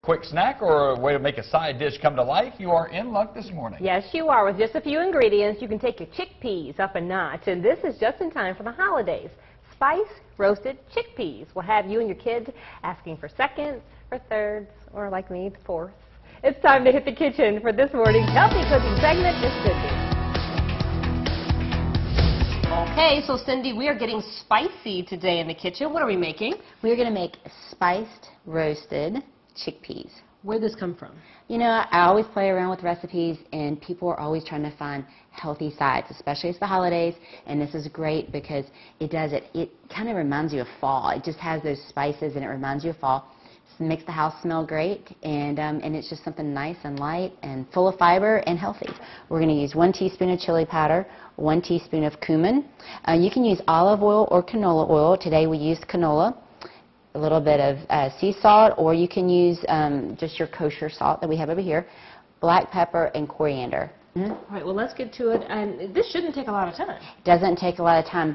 Quick snack or a way to make a side dish come to life, you are in luck this morning. Yes, you are. With just a few ingredients, you can take your chickpeas up a notch. And this is just in time for the holidays. Spice roasted chickpeas will have you and your kids asking for seconds, for thirds, or like me, fourths. It's time to hit the kitchen for this morning's healthy cooking segment. It's Cindy. Okay, so Cindy, we are getting spicy today in the kitchen. What are we making? We're going to make spiced roasted chickpeas. Where did this come from? You know, I always play around with recipes, and people are always trying to find healthy sides, especially it's the holidays, and this is great because it kind of reminds you of fall. It just has those spices, and it reminds you of fall. It makes the house smell great, and it's just something nice and light and full of fiber and healthy. We're going to use 1 teaspoon of chili powder, 1 teaspoon of cumin. You can use olive oil or canola oil. Today we used canola. A little bit of sea salt, or you can use just your kosher salt that we have over here, black pepper, and coriander. All right, well, let's get to it. And this shouldn't take a lot of time. It doesn't take a lot of time.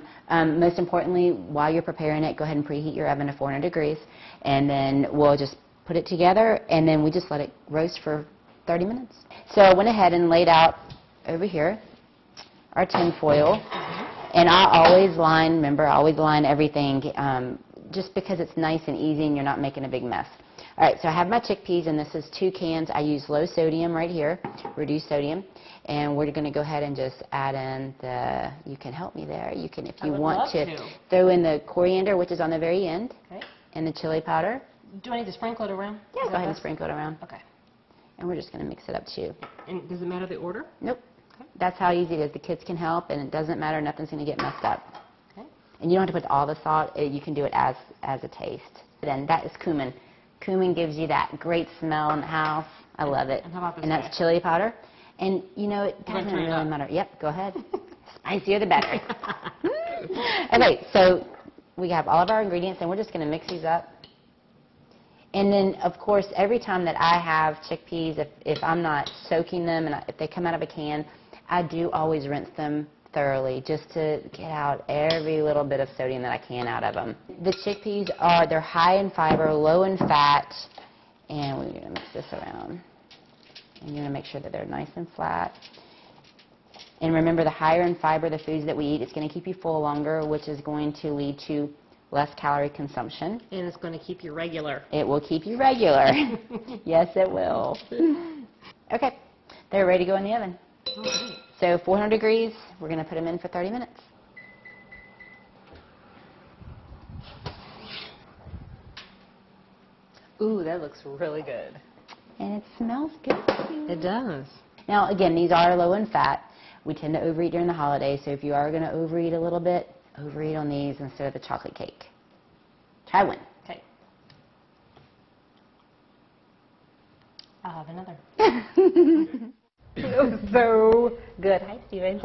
Most importantly, while you're preparing it, go ahead and preheat your oven to 400 degrees, and then we'll just put it together, and then we just let it roast for 30 minutes. So I went ahead and laid out over here our tin foil, and I always line, remember, I always line everything just because it's nice and easy and you're not making a big mess. All right, so I have my chickpeas, and this is 2 cans. I use low sodium right here, reduced sodium, and we're going to go ahead and just add in the, you can help me there, you can, if you want to, throw in the coriander, which is on the very end, and the chili powder. Do I need to sprinkle it around? Yeah, go ahead and sprinkle it around. Okay. And we're just going to mix it up too. And does it matter the order? Nope. Okay. That's how easy it is. The kids can help, and it doesn't matter, nothing's going to get messed up. And you don't have to put all the salt. You can do it as a taste. Then that is cumin. Cumin gives you that great smell in the house. I love it. And how about this? And that's chili powder. And you know, it doesn't really matter. Yep, go ahead. Spicier the better. Okay, so we have all of our ingredients, and we're just going to mix these up. And then, of course, every time that I have chickpeas, if I'm not soaking them, and if they come out of a can, I do always rinse them thoroughly, just to get out every little bit of sodium that I can out of them. The chickpeas they're high in fiber, low in fat, and we're going to mix this around. And you're going to make sure that they're nice and flat. And remember, the higher in fiber the foods that we eat, it's going to keep you full longer, which is going to lead to less calorie consumption. And it's going to keep you regular. It will keep you regular. Yes, it will. Okay, they're ready to go in the oven. All right. So 400 degrees, we're going to put them in for 30 minutes. Ooh, that looks really good. And it smells good. It does. Now, again, these are low in fat. We tend to overeat during the holidays, so if you are going to overeat a little bit, overeat on these instead of the chocolate cake. Try one. Okay. I'll have another. It was so good. Hi, Steven.